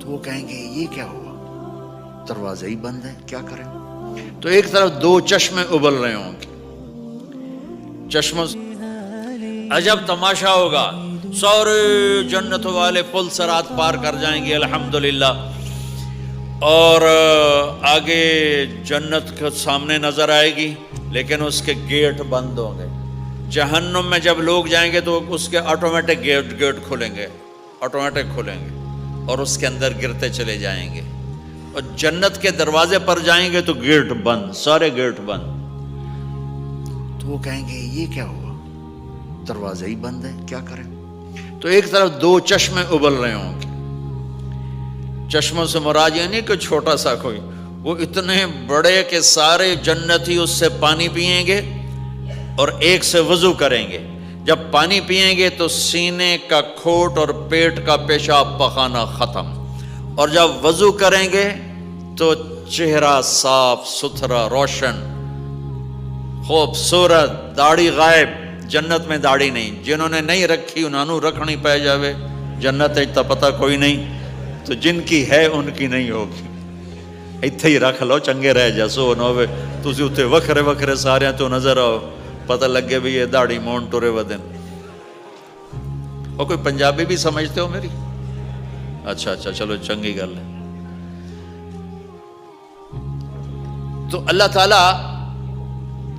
تو وہ کہیں گے یہ کیا ہوا، دروازہ ہی بند ہے، کیا کریں؟ تو ایک طرف دو چشمے ابل رہے ہوں گے، چشموں سے عجب تماشا ہوگا، سارے جنت والے پل سرات پار کر جائیں گے الحمدللہ، اور آگے جنت کے سامنے نظر آئے گی لیکن اس کے گیٹ بند ہوں گے۔ جہنم میں جب لوگ جائیں گے تو اس کے آٹومیٹک گیٹ کھلیں گے، آٹومیٹک کھلیں گے اور اس کے اندر گرتے چلے جائیں گے، اور جنت کے دروازے پر جائیں گے تو گیٹ بند، سارے گیٹ بند۔ تو وہ کہیں گے یہ کیا ہوا، دروازہ ہی بند ہے، کیا کریں؟ تو ایک طرف دو چشمے ابل رہے ہوں گے، چشموں سے مراد یہ نہیں کہ چھوٹا سا کوئی، وہ اتنے بڑے کہ سارے جنتی اس سے پانی پئیں گے اور ایک سے وضو کریں گے۔ جب پانی پئیں گے تو سینے کا کھوٹ اور پیٹ کا پیشاب پخانہ ختم، اور جب وضو کریں گے تو چہرہ صاف ستھرا روشن خوبصورت، داڑھی غائب۔ جنت میں داڑھی نہیں، جنہوں نے نہیں رکھی انہوں نے رکھنی پہ جاوے، جنت تا پتہ کوئی نہیں، تو جن کی ہے ان کی نہیں ہوگی۔ اتھے ہی رکھ لو چنگے رہ جاسو نہ ہوئے تسی اتھے وکھرے وکھرے سارے تو نظر آؤ، پتہ لگے بھی یہ داڑھی مون ٹورے ودن۔ اور کوئی پنجابی بھی سمجھتے ہو میری؟ اچھا چلو چنگی گل ہے۔ تو اللہ تعالیٰ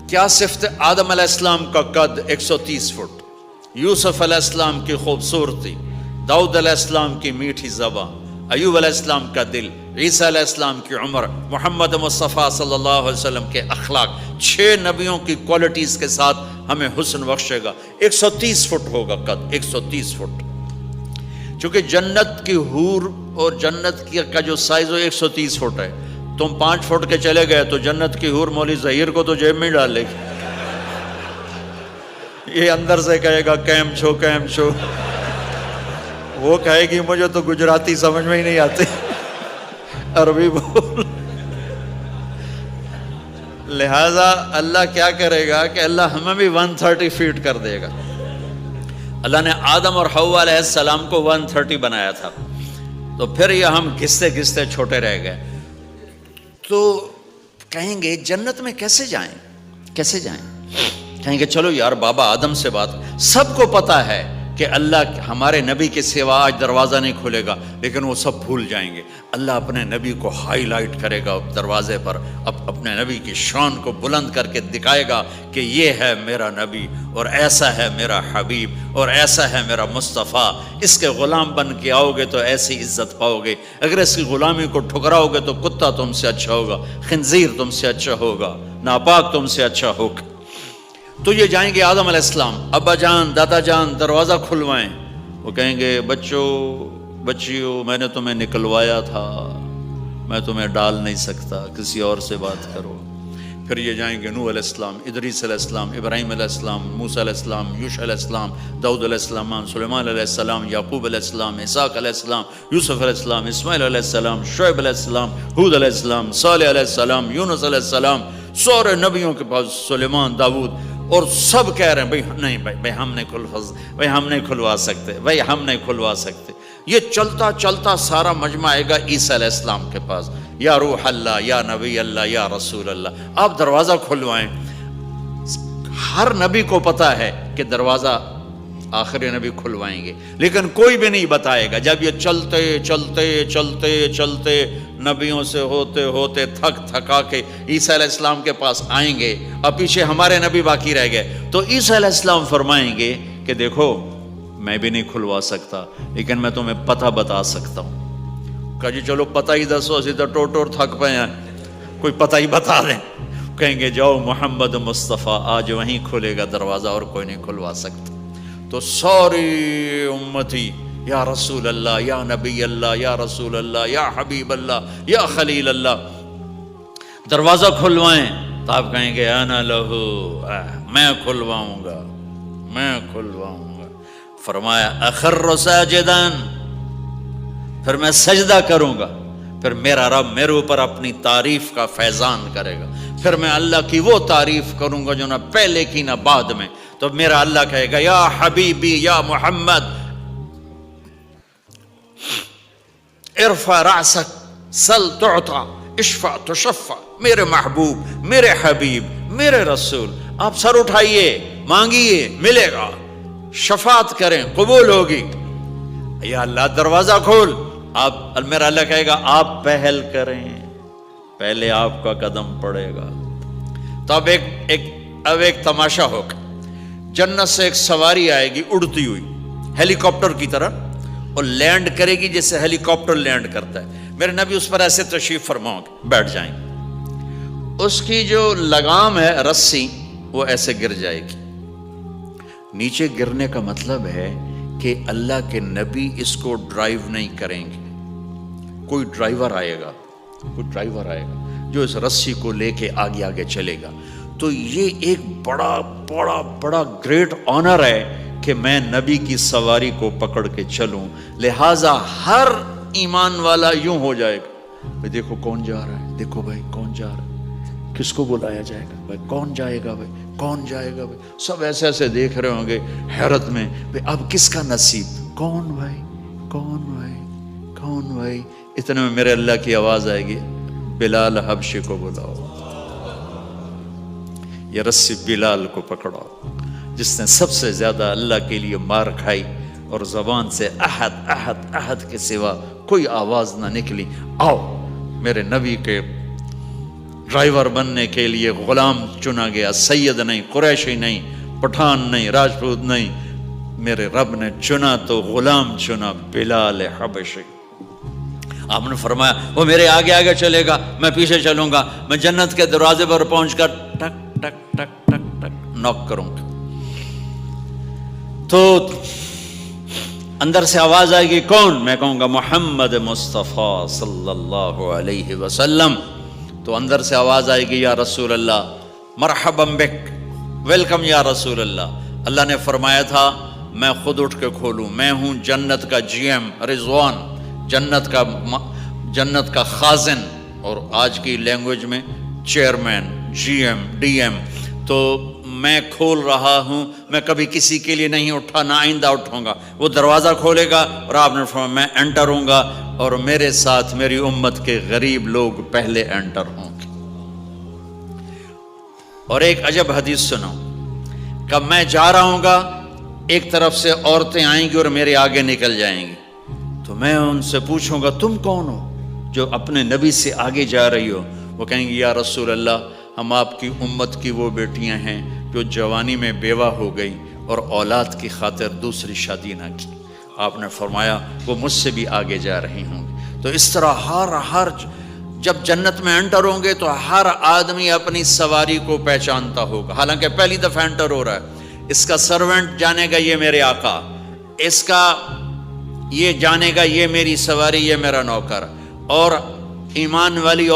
کیا صفت آدم علیہ السلام کا قد 130 فٹ، یوسف علیہ السلام کی خوبصورتی، داؤد علیہ السلام کی میٹھی زبان، ایوب علیہ السلام کا دل، عیسیٰ علیہ السلام کی عمر، محمد مصطفیٰ صلی اللہ علیہ وسلم کے اخلاق، 6 نبیوں کی کوالٹیز کے ساتھ ہمیں حسن بخشے گا۔ 130 فٹ ہوگا قد، 130 فٹ۔ چونکہ جنت کی حور اور جنت کا جو سائز ہو 130 فٹ ہے، تم 5 فٹ کے چلے گئے تو جنت کی حور مولی ظہیر کو تو جیب میں ڈال لے گی، یہ اندر سے کہے گا کیم چھو کیم چھو، وہ کہے گی مجھے تو گجراتی سمجھ میں ہی نہیں آتی، عربی بول۔ لہذا اللہ کیا کرے گا کہ اللہ ہمیں بھی 130 فیٹ کر دے گا۔ اللہ نے آدم اور حوا علیہ السلام کو 130 بنایا تھا، تو پھر یہ ہم گھستے گھستے چھوٹے رہ گئے۔ تو کہیں گے جنت میں کیسے جائیں، کیسے جائیں؟ کہیں گے چلو یار بابا آدم سے بات، سب کو پتا ہے کہ اللہ ہمارے نبی کے سوا آج دروازہ نہیں کھلے گا، لیکن وہ سب بھول جائیں گے۔ اللہ اپنے نبی کو ہائی لائٹ کرے گا دروازے پر، اپنے نبی کی شان کو بلند کر کے دکھائے گا کہ یہ ہے میرا نبی، اور ایسا ہے میرا حبیب، اور ایسا ہے میرا مصطفیٰ۔ اس کے غلام بن کے آؤ گے تو ایسی عزت پاؤ گے، اگر اس کی غلامی کو ٹھکراؤ گے تو کتا تم سے اچھا ہوگا، خنزیر تم سے اچھا ہوگا، ناپاک تم سے اچھا ہوگا۔ تو یہ جائیں گے آدم علیہ السلام، ابا جان دادا جان دروازہ کھلوائیں۔ وہ کہیں گے بچوں بچیوں میں نے تمہیں نکلوایا تھا، میں تمہیں ڈال نہیں سکتا، کسی اور سے بات کرو۔ پھر یہ جائیں گے نوح علیہ السلام، ادریس علیہ السلام، ابراہیم علیہ السلام، موسیٰ علیہ السلام، یوشع علیہ السلام، داؤد علیہ السلام، سلیمان علیہ السلام، یعقوب علیہ السلام، اسحاق علیہ السلام، یوسف علیہ السلام، اسماعیل علیہ السلام، شعیب علیہ السلام، ہود علیہ السلام، صالح علیہ السلام، یونس علیہ السلام، سارے نبیوں کے پاس، سلیمان، داؤد، اور سب کہہ رہے ہیں بھائی نہیں بھائی ہم نہیں کھلوا سکتے، بھائی ہم نہیں کھلوا سکتے۔ یہ چلتا چلتا سارا مجمع آئے گا عیسیٰ علیہ السلام کے پاس، یا روح اللہ، یا نبی اللہ، یا رسول اللہ، آپ دروازہ کھلوائیں۔ ہر نبی کو پتا ہے کہ دروازہ آخری نبی کھلوائیں گے، لیکن کوئی بھی نہیں بتائے گا۔ جب یہ چلتے چلتے چلتے چلتے نبیوں سے ہوتے ہوتے تھک تھکا کے عیسیٰ علیہ السلام کے پاس آئیں گے، اور پیچھے ہمارے نبی باقی رہ گئے، تو عیسیٰ علیہ السلام فرمائیں گے کہ دیکھو میں بھی نہیں کھلوا سکتا، لیکن میں تمہیں پتہ بتا سکتا ہوں۔ کہا جی چلو پتہ ہی دسو، اسی تو ٹوٹ تھک پے ہیں، کوئی پتہ ہی بتا دیں۔ کہیں گے جاؤ محمد مصطفیٰ، آج وہیں کھلے گا دروازہ اور کوئی نہیں کھلوا سکتا۔ تو ساری امتی یا رسول اللہ، یا نبی اللہ، یا رسول اللہ، یا حبیب اللہ، یا خلیل اللہ، دروازہ کھلوائیں۔ تو آپ کہیں گے انا لہو، میں کھلواؤں گا، میں کھلواؤں گا۔ فرمایا اخر ساجداً، پھر میں سجدہ کروں گا، پھر میرا رب میرے اوپر اپنی تعریف کا فیضان کرے گا، پھر میں اللہ کی وہ تعریف کروں گا جو نہ پہلے کی نہ بعد میں۔ تو تو میرا اللہ کہے گا یا حبیبی یا محمد ارفع رأسک سل تعطا اشفع تشفع، میرے محبوب، میرے حبیب، میرے رسول، آپ سر اٹھائیے، مانگیے، ملے گا، شفاعت کریں، قبول ہوگی۔ یا اللہ دروازہ کھول، آپ، میرا اللہ کہے گا آپ پہل کریں، پہلے آپ کا قدم پڑے گا۔ تو اب ایک تماشا ہوگا، جنت سے ایک سواری آئے گی اڑتی ہوئی ہیلی کاپٹر کی طرح، اور لینڈ کرے گی جیسے ہیلی کاپٹر لینڈ کرتا ہے۔ میرے نبی اس پر ایسے تشریف فرماؤ گے، بیٹھ جائیں گے، اس کی جو لگام ہے رسی وہ ایسے گر جائے گی۔ نیچے گرنے کا مطلب ہے کہ اللہ کے نبی اس کو ڈرائیو نہیں کریں گے، کوئی ڈرائیور آئے گا جو اس رسی کو لے کے آگے آگے چلے گا۔ تو یہ ایک بڑا بڑا بڑا گریٹ آنر ہے کہ میں نبی کی سواری کو پکڑ کے چلوں، لہٰذا ہر ایمان والا یوں ہو جائے گا، بھائی دیکھو کون جا رہا ہے، دیکھو بھائی کون جا رہا ہے، کس کو بلایا جائے گا، بھائی کون جائے گا، بھائی کون جائے گا، بھائی سب ایسے ایسے دیکھ رہے ہوں گے حیرت میں، بھائی اب کس کا نصیب، کون بھائی کون بھائی کون بھائی۔ اتنے میں میرے اللہ کی آواز آئے گی، بلال حبشی کو بلاؤ۔ یہ رسی بلال کو پکڑاؤ، جس نے سب سے زیادہ اللہ کے لیے مار کھائی اور زبان سے احد احد احد کے سوا کوئی آواز نہ نکلی۔ آؤ، میرے نبی کے ڈرائیور بننے کے لیے غلام چنا گیا، سید نہیں، قریشی نہیں، پٹھان نہیں، راجپوت نہیں، میرے رب نے چنا تو غلام چنا، بلال حبشی۔ آپ نے فرمایا وہ میرے آگے آگے چلے گا، میں پیچھے چلوں گا، میں جنت کے دروازے پر پہنچ کر ٹک ٹک ٹک ٹک ٹک نوک کروں گا، تو اندر سے آواز آئے گی، کون؟ میں کہوں گا محمد مصطفیٰ صلی اللہ علیہ وسلم۔ تو اندر سے آواز آئے گی، یا رسول اللہ مرحبا بک، ویلکم یا رسول اللہ۔ اللہ نے فرمایا تھا میں خود اٹھ کے کھولوں، میں ہوں جنت کا جی ایم رضوان، جنت کا خازن، اور آج کی لینگویج میں chairman, G M, D M. تو میں کھول رہا ہوں، میں کبھی کسی کے لیے نہیں اٹھا، نہ آئندہ اٹھوں گا۔ وہ دروازہ کھولے گا اور آپ نے فرمایا میں انٹر ہوں گا، اور میرے ساتھ میری امت کے غریب لوگ پہلے انٹر ہوں گے۔ اور ایک عجب حدیث سنو، کہ میں جا رہا ہوں گا، ایک طرف سے عورتیں آئیں گی اور میرے آگے نکل جائیں گی، تو میں ان سے پوچھوں گا تم کون ہو جو اپنے نبی سے آگے جا رہی ہو؟ وہ کہیں گی یا رسول اللہ ہم آپ کی امت کی وہ بیٹیاں ہیں جو جوانی میں بیوہ ہو گئی اور اولاد کی خاطر دوسری شادی نہ کی۔ آپ نے فرمایا وہ مجھ سے بھی آگے جا رہی ہوں گی۔ تو اس طرح ہر جب جنت میں انٹر ہوں گے تو ہر آدمی اپنی سواری کو پہچانتا ہوگا، حالانکہ پہلی دفعہ انٹر ہو رہا ہے۔ اس کا سرونٹ جانے گا یہ میرے آقا، اس کا یہ جانے گا یہ میری سواری، یہ میرا نوکر۔ اور ایمان والی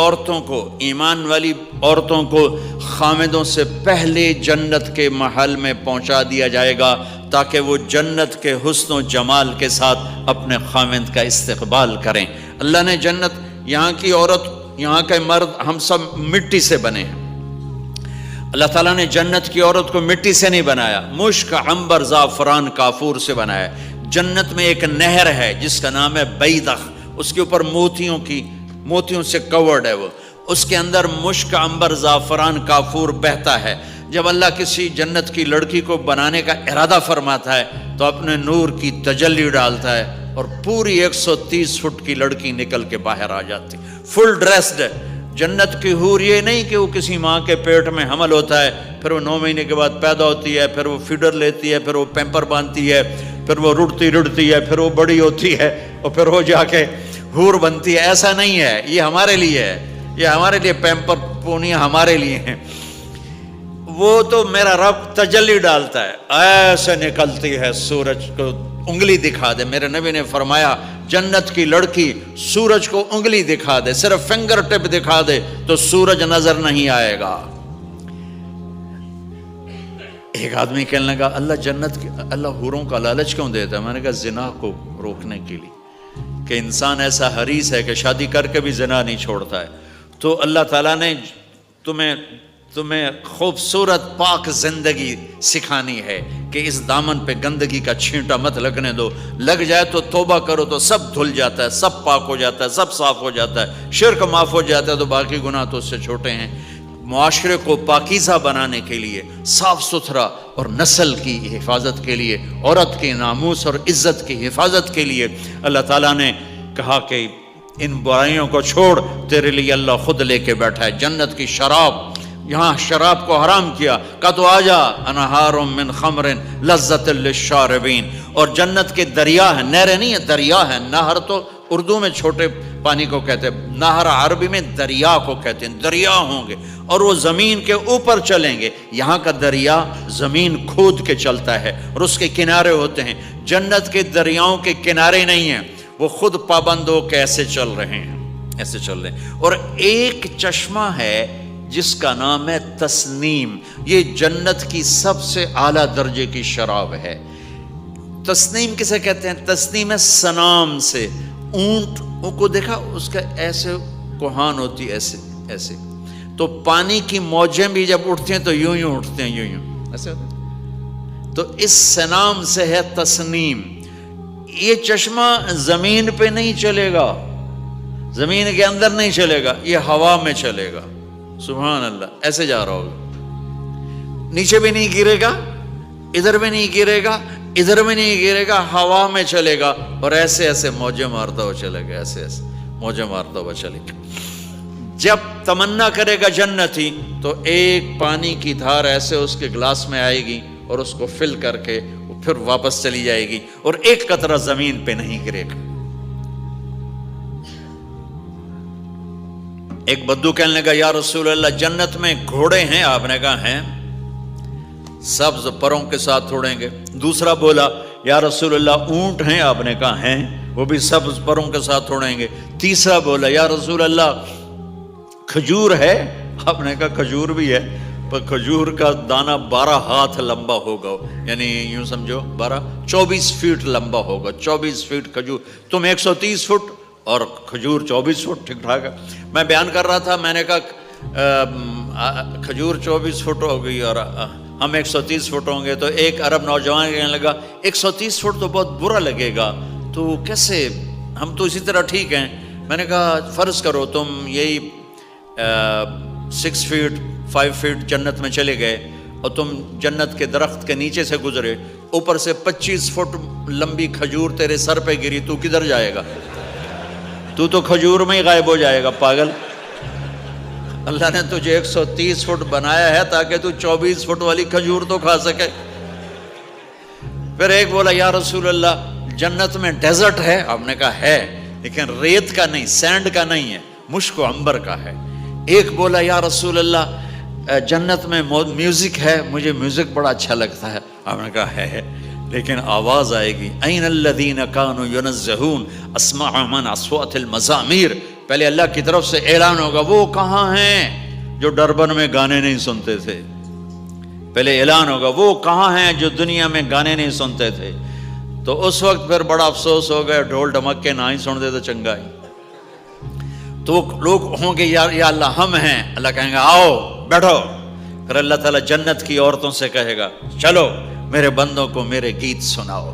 عورتوں کو خامدوں سے پہلے جنت کے محل میں پہنچا دیا جائے گا، تاکہ وہ جنت کے حسن و جمال کے ساتھ اپنے خامد کا استقبال کریں۔ اللہ نے جنت، یہاں کی عورت، یہاں کے مرد، ہم سب مٹی سے بنے ہیں۔ اللہ تعالیٰ نے جنت کی عورت کو مٹی سے نہیں بنایا، مشک، عنبر، زعفران، کافور سے بنایا۔ جنت میں ایک نہر ہے جس کا نام ہے بیدخ، اس کے اوپر موتیوں سے کورڈ ہے، وہ اس کے اندر مشک، عنبر، زعفران، کافور بہتا ہے۔ جب اللہ کسی جنت کی لڑکی کو بنانے کا ارادہ فرماتا ہے تو اپنے نور کی تجلی ڈالتا ہے اور پوری 130 فٹ کی لڑکی نکل کے باہر آ جاتی، فل ڈریسڈ ہے۔ جنت کی حور یہ نہیں کہ وہ کسی ماں کے پیٹ میں حمل ہوتا ہے، پھر وہ 9 مہینے کے بعد پیدا ہوتی ہے، پھر وہ فیڈر لیتی ہے، پھر وہ پیمپر باندھتی ہے، پھر وہ رڑتی ہے، پھر وہ بڑی ہوتی ہے اور پھر وہ جا کے حور بنتی ہے۔ ایسا نہیں ہے، یہ ہمارے لیے ہے، یہ ہمارے لیے پیمپر پونیاں ہمارے لیے ہیں۔ وہ تو میرا رب تجلی ڈالتا ہے، ایسے نکلتی ہے سورج کو انگلی دکھا دے۔ میرے نبی نے فرمایا جنت کی لڑکی سورج کو انگلی دکھا دے، صرف فنگر ٹپ دکھا دے تو سورج نظر نہیں آئے گا۔ ایک آدمی کہنے لگا اللہ حوروں کا لالچ کیوں دیتا ہے؟ میں نے کہا زنا کو روکنے کے لیے، کہ انسان ایسا حریص ہے کہ شادی کر کے بھی زنا نہیں چھوڑتا ہے۔ تو اللہ تعالیٰ نے تمہیں تمہیں خوبصورت پاک زندگی سکھانی ہے کہ اس دامن پہ گندگی کا چھینٹا مت لگنے دو، لگ جائے تو توبہ کرو تو سب دھل جاتا ہے، سب پاک ہو جاتا ہے، سب صاف ہو جاتا ہے، شرک معاف ہو جاتا ہے تو باقی گناہ تو اس سے چھوٹے ہیں۔ معاشرے کو پاکیزہ بنانے کے لیے، صاف ستھرا اور نسل کی حفاظت کے لیے، عورت کے ناموس اور عزت کی حفاظت کے لیے اللہ تعالیٰ نے کہا کہ ان برائیوں کو چھوڑ، تیرے لیے اللہ خود لے کے بیٹھا ہے جنت کی شراب۔ یہاں شراب کو حرام کیا، کہا تو آجا انہار من خمر لذت للشاربین، اور جنت کے دریا ہیں، نہریں نہیں ہیں، دریا ہیں۔ نہر تو اردو میں چھوٹے پانی کو کہتے ہیں، نہر عربی میں دریا کو کہتے ہیں، دریا ہوں گے اور وہ زمین کے اوپر چلیں گے۔ یہاں کا دریا زمین کھود کے چلتا ہے اور اس کے کنارے ہوتے ہیں۔ جنت کے دریاؤں کے کنارے نہیں ہیں، وہ خود پابند ہو کے ایسے چل رہے ہیں، ایسے چل رہے ہیں۔ اور ایک چشمہ ہے جس کا نام ہے تسنیم، یہ جنت کی سب سے اعلیٰ درجے کی شراب ہے۔ تسنیم کسے کہتے ہیں؟ تسنیم ہے سنام سے، اونٹ کو دیکھا اس کا ایسے کوہان ہوتی ایسے ایسے، تو پانی کی موجیں بھی جب اٹھتی ہیں تو یوں یوں اٹھتے ہیں، یوں یوں ایسے ہوتے ہیں۔ تو اس سنام سے ہے تسنیم۔ یہ چشمہ زمین پہ نہیں چلے گا، زمین کے اندر نہیں چلے گا، یہ ہوا میں چلے گا۔ سبحان اللہ، ایسے جا رہا ہوگا، نیچے بھی نہیں گرے گا، ادھر بھی نہیں گرے گا، ادھر بھی نہیں گرے گا، ہوا میں چلے گا اور ایسے ایسے موجیں مارتا ہوا چلے گا، ایسے ایسے موجیں مارتا ہوا چلے گا۔ جب تمنا کرے گا جنتی تو ایک پانی کی دھار ایسے اس کے گلاس میں آئے گی اور اس کو فل کر کے وہ پھر واپس چلی جائے گی اور ایک قطرہ زمین پہ نہیں گرے گا۔ ایک بدو کہنے لگا یا رسول اللہ جنت میں گھوڑے ہیں؟ آپ نے کہا ہیں، سبز پروں کے ساتھ اڑیں گے۔ دوسرا بولا یا رسول اللہ اونٹ ہیں؟ آپ نے کہا ہیں، وہ بھی سبز پروں کے ساتھ اڑیں گے۔ تیسرا بولا یا رسول اللہ کھجور ہے؟ آپ نے کہا کھجور بھی ہے، پر کھجور کا دانہ 12 ہاتھ لمبا ہوگا، یعنی یوں سمجھو 24 فٹ لمبا ہوگا، 24 فٹ کھجور، تم 130 فٹ اور کھجور 24 فٹ، ٹھیک ٹھاک ہے۔ میں بیان کر رہا تھا، میں نے کہا کھجور 24 فٹ ہو گئی اور ہم 130 فٹ ہوں گے، تو ایک عرب نوجوان کہنے لگا 130 فٹ تو بہت برا لگے گا، تو کیسے، ہم تو اسی طرح ٹھیک ہیں۔ میں نے کہا فرض کرو تم یہی 6 فٹ 5 فٹ جنت میں چلے گئے اور تم جنت کے درخت کے نیچے سے گزرے، اوپر سے 25 فٹ لمبی کھجور تیرے سر پہ گری، تو کدھر جائے گا؟ تو کھجور میں ہی غائب ہو جائے گا، پاگل۔ اللہ نے تجھے 130 فٹ بنایا ہے تاکہ تو 24 فٹ والی کھجور تو کھا سکے۔ پھر ایک بولا یا رسول اللہ جنت میں ڈیزرٹ ہے؟ آپ نے کہا ہے، لیکن ریت کا نہیں، سینڈ کا نہیں ہے، مشک و عنبر کا ہے۔ ایک بولا یا رسول اللہ جنت میں میوزک ہے؟ مجھے میوزک بڑا اچھا لگتا ہے۔ آپ نے کہا ہے، لیکن آواز آئے گی این الذین کانوا ینزہون اسمع من اصوات المزامیر، پہلے اللہ کی طرف سے اعلان ہوگا وہ کہاں ہیں جو ڈربن میں گانے نہیں سنتے تھے، پہلے اعلان ہوگا وہ کہاں ہیں جو دنیا میں گانے نہیں سنتے تھے۔ تو اس وقت پھر بڑا افسوس ہو گیا، ڈھول ڈھمکے نہ ہی سن دے تو چنگا ہی۔ تو لوگ ہوں گے یا اللہ ہم ہیں، اللہ کہیں گا آؤ بیٹھو، پھر اللہ تعالیٰ جنت کی عورتوں سے کہے گا چلو میرے بندوں کو میرے گیت سناؤ،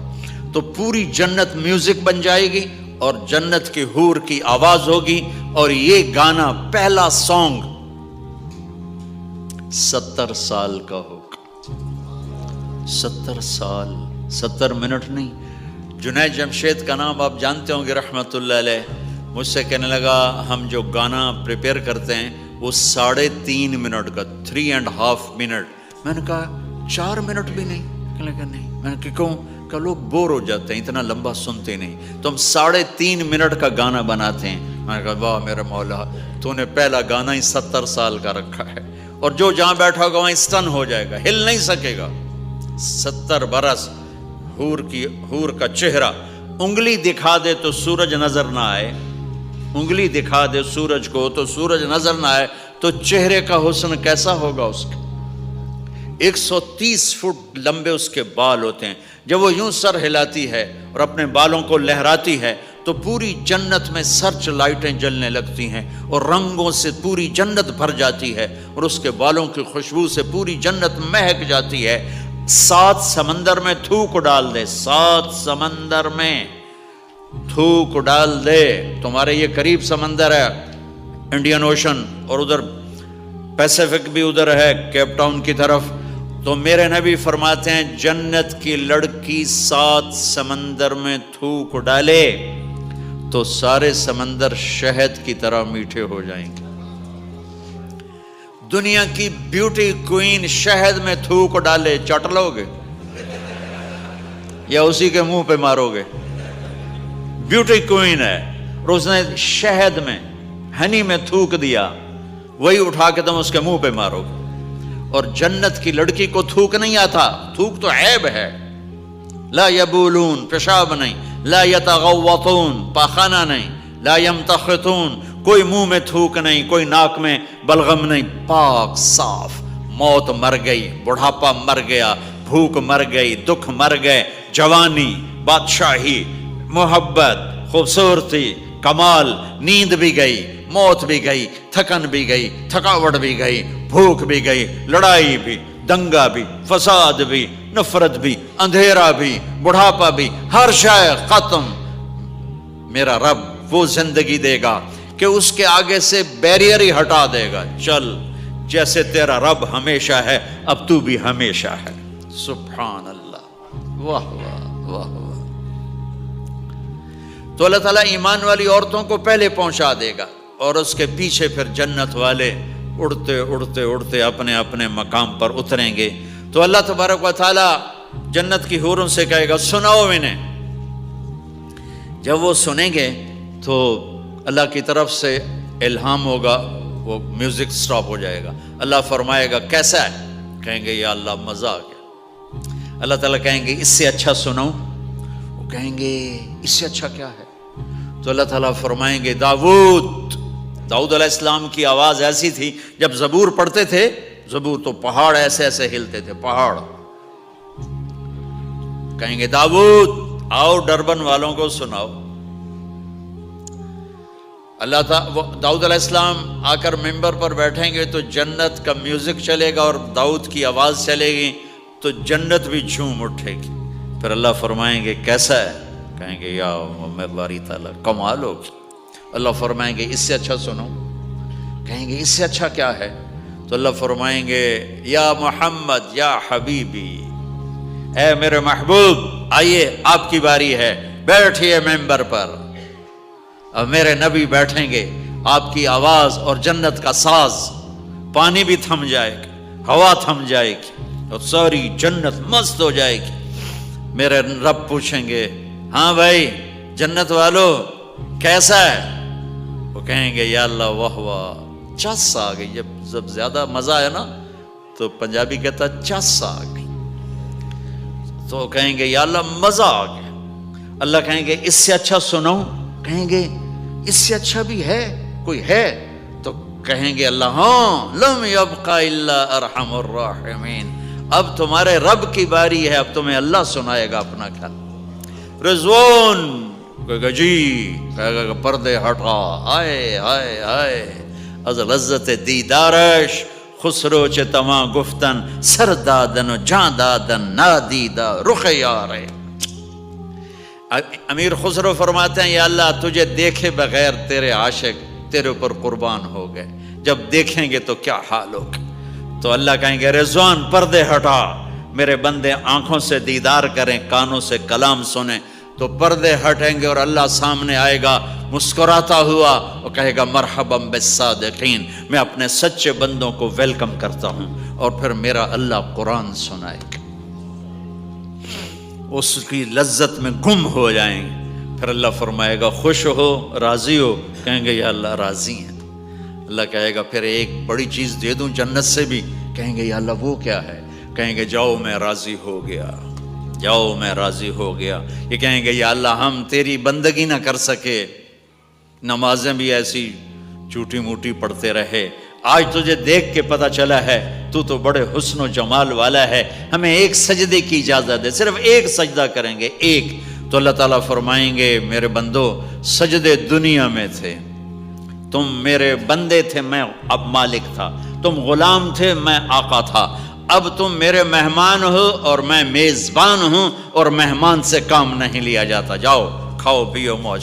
تو پوری جنت میوزک بن جائے گی اور جنت کی حور کی آواز ہوگی، اور یہ گانا پہلا سانگ 70 سال کا ہوگا۔ 70 سال، 70 منٹ نہیں۔ جنید جمشید کا نام آپ جانتے ہوں گے رحمت اللہ علیہ، مجھ سے کہنے لگا ہم جو گانا پریپیئر کرتے ہیں وہ 3.5 منٹ کا، 3.5 منٹ۔ میں نے کہا 4 منٹ بھی نہیں؟ کہنے لگا نہیں۔ میں نے کہا کیوں؟ کہ لوگ بور ہو جاتے ہیں، اتنا لمبا سنتے نہیں، تو ہم 3.5 منٹ کا گانا بناتے ہیں۔ میں نے کہا واہ میرے مولا، تو نے پہلا گانا ہی 70 سال کا رکھا ہے، اور جو جہاں بیٹھا ہوگا وہاں اسٹن ہو جائے گا، ہل نہیں سکے گا۔ 70 برس حور کا چہرہ، انگلی دکھا دے تو سورج نظر نہ آئے، انگلی دکھا دے سورج کو تو سورج نظر نہ آئے، تو چہرے کا حسن کیسا ہوگا اس کا۔ 130 فٹ لمبے اس کے بال ہوتے ہیں، جب وہ یوں سر ہلاتی ہے اور اپنے بالوں کو لہراتی ہے تو پوری جنت میں سرچ لائٹیں جلنے لگتی ہیں اور رنگوں سے پوری جنت بھر جاتی ہے اور اس کے بالوں کی خوشبو سے پوری جنت مہک جاتی ہے. 7 سمندر میں تھوک ڈال دے، 7 سمندر میں تھوک ڈال دے. تمہارے یہ قریب سمندر ہے انڈین اوشن، اور ادھر پیسیفک بھی ادھر ہے کیپ ٹاؤن کی طرف. تو میرے نبی فرماتے ہیں جنت کی لڑکی 7 سمندر میں تھوک ڈالے تو سارے سمندر شہد کی طرح میٹھے ہو جائیں گے. دنیا کی بیوٹی کوئین شہد میں تھوک ڈالے، چٹ لو گے یا اسی کے منہ پہ مارو گے؟ بیوٹی کوئین ہے اور اس نے شہد میں ہنی میں تھوک دیا، وہی اٹھا کے تم اس کے منہ پہ مارو گے. اور جنت کی لڑکی کو تھوک نہیں آتا، تھوک تو عیب ہے. لا یبولون، پیشاب نہیں، لا یتغوطون، پاخانہ نہیں، لا یمتخطون، کوئی منہ میں تھوک نہیں، کوئی ناک میں بلغم نہیں، پاک صاف. موت مر گئی، بڑھاپا مر گیا، بھوک مر گئی، دکھ مر گئے، جوانی، بادشاہی، محبت، خوبصورتی، کمال، نیند بھی گئی، موت بھی گئی، تھکن بھی گئی، تھکاوٹ بھی گئی، بھوک بھی گئی، لڑائی بھی، دنگا بھی، فساد بھی، نفرت بھی، اندھیرا بھی، بڑھاپا بھی، ہر شے ختم. میرا رب وہ زندگی دے گا کہ اس کے آگے سے بیریئر ہی ہٹا دے گا. چل جیسے تیرا رب ہمیشہ ہے اب تو بھی ہمیشہ ہے. سبحان اللہ، واہ واہ واہ واہ. تو اللہ تعالیٰ ایمان والی عورتوں کو پہلے پہنچا دے گا اور اس کے پیچھے پھر جنت والے اڑتے اڑتے اڑتے اپنے اپنے مقام پر اتریں گے. تو اللہ تبارک و تعالیٰ جنت کی حوروں سے کہے گا سناؤ انہیں. جب وہ سنیں گے تو اللہ کی طرف سے الہام ہوگا، وہ میوزک سٹاپ ہو جائے گا. اللہ فرمائے گا کیسا ہے؟ کہیں گے یا اللہ مزہ آ گیا. اللہ تعالیٰ کہیں گے اس سے اچھا سناؤں؟ وہ کہیں گے اس سے اچھا کیا ہے؟ تو اللہ تعالیٰ فرمائیں گے داؤد علیہ السلام کی آواز ایسی تھی جب زبور پڑھتے تھے، زبور تو پہاڑ ایسے ایسے ہلتے تھے، پہاڑ. کہیں گے داؤد آؤ ڈربن والوں کو سناؤ. اللہ تعالیٰ داؤد علیہ السلام آ کر ممبر پر بیٹھیں گے تو جنت کا میوزک چلے گا اور داؤد کی آواز چلے گی تو جنت بھی جھوم اٹھے گی. پھر اللہ فرمائیں گے کیسا ہے؟ کہیں گے یا باری تعالیٰ کمال ہوگی. اللہ فرمائیں گے اس سے اچھا سنو. کہیں گے اس سے اچھا کیا ہے؟ تو اللہ فرمائیں گے یا محمد یا حبیبی، اے میرے محبوب آئیے آپ کی باری ہے، بیٹھیے ممبر پر. اب میرے نبی بیٹھیں گے، آپ کی آواز اور جنت کا ساز، پانی بھی تھم جائے گا، ہوا تھم جائے گی اور ساری جنت مست ہو جائے گی. میرے رب پوچھیں گے ہاں بھائی جنت والو کیسا ہے؟ وہ کہیں گے یا اللہ واہ واہ چس آ گئی. جب زیادہ مزہ ہے نا تو پنجابی کہتا چس آ گئی. تو کہیں گے یا اللہ مزہ آ گیا. اللہ کہیں گے اس سے اچھا سناؤں؟ کہیں گے اس سے اچھا بھی ہے، کوئی ہے؟ تو کہیں گے اللہ ہاں لم یبقى الا ارحم الراحمین، اب تمہارے رب کی باری ہے، اب تمہیں اللہ سنائے گا اپنا خیال. رضوان کہے گا جی، کہے گا پردے ہٹا، آئے آئے آئے از لذت دیدارش خسرو چه تما گفتن سر دادن و جان دادن نادیدہ رخ یارے. امیر خسرو فرماتے ہیں یا اللہ تجھے دیکھے بغیر تیرے عاشق تیرے اوپر قربان ہو گئے، جب دیکھیں گے تو کیا حال ہوگا. تو اللہ کہیں گے رضوان پردے ہٹا، میرے بندے آنکھوں سے دیدار کریں، کانوں سے کلام سنیں. تو پردے ہٹیں گے اور اللہ سامنے آئے گا مسکراتا ہوا اور کہے گا مرحبا بالصادقین، میں اپنے سچے بندوں کو ویلکم کرتا ہوں. اور پھر میرا اللہ قرآن سنائے گا، اس کی لذت میں گم ہو جائیں گے. پھر اللہ فرمائے گا خوش ہو، راضی ہو؟ کہیں گے یا اللہ راضی ہیں. اللہ کہے گا پھر ایک بڑی چیز دے دوں جنت سے بھی؟ کہیں گے یا اللہ وہ کیا ہے؟ کہیں گے جاؤ میں راضی ہو گیا، جاؤ میں راضی ہو گیا. یہ کہیں گے یا اللہ ہم تیری بندگی نہ کر سکے، نمازیں بھی ایسی چوٹی موٹی پڑھتے رہے، آج تجھے دیکھ کے پتہ چلا ہے تو بڑے حسن و جمال والا ہے، ہمیں ایک سجدے کی اجازت دے، صرف ایک سجدہ کریں گے ایک. تو اللہ تعالیٰ فرمائیں گے میرے بندو سجدے دنیا میں تھے، تم میرے بندے تھے، میں اب مالک تھا، تم غلام تھے، میں آقا تھا، اب تم میرے مہمان ہو اور میں میزبان ہوں، اور مہمان سے کام نہیں لیا جاتا، جاؤ کھاؤ پیو موج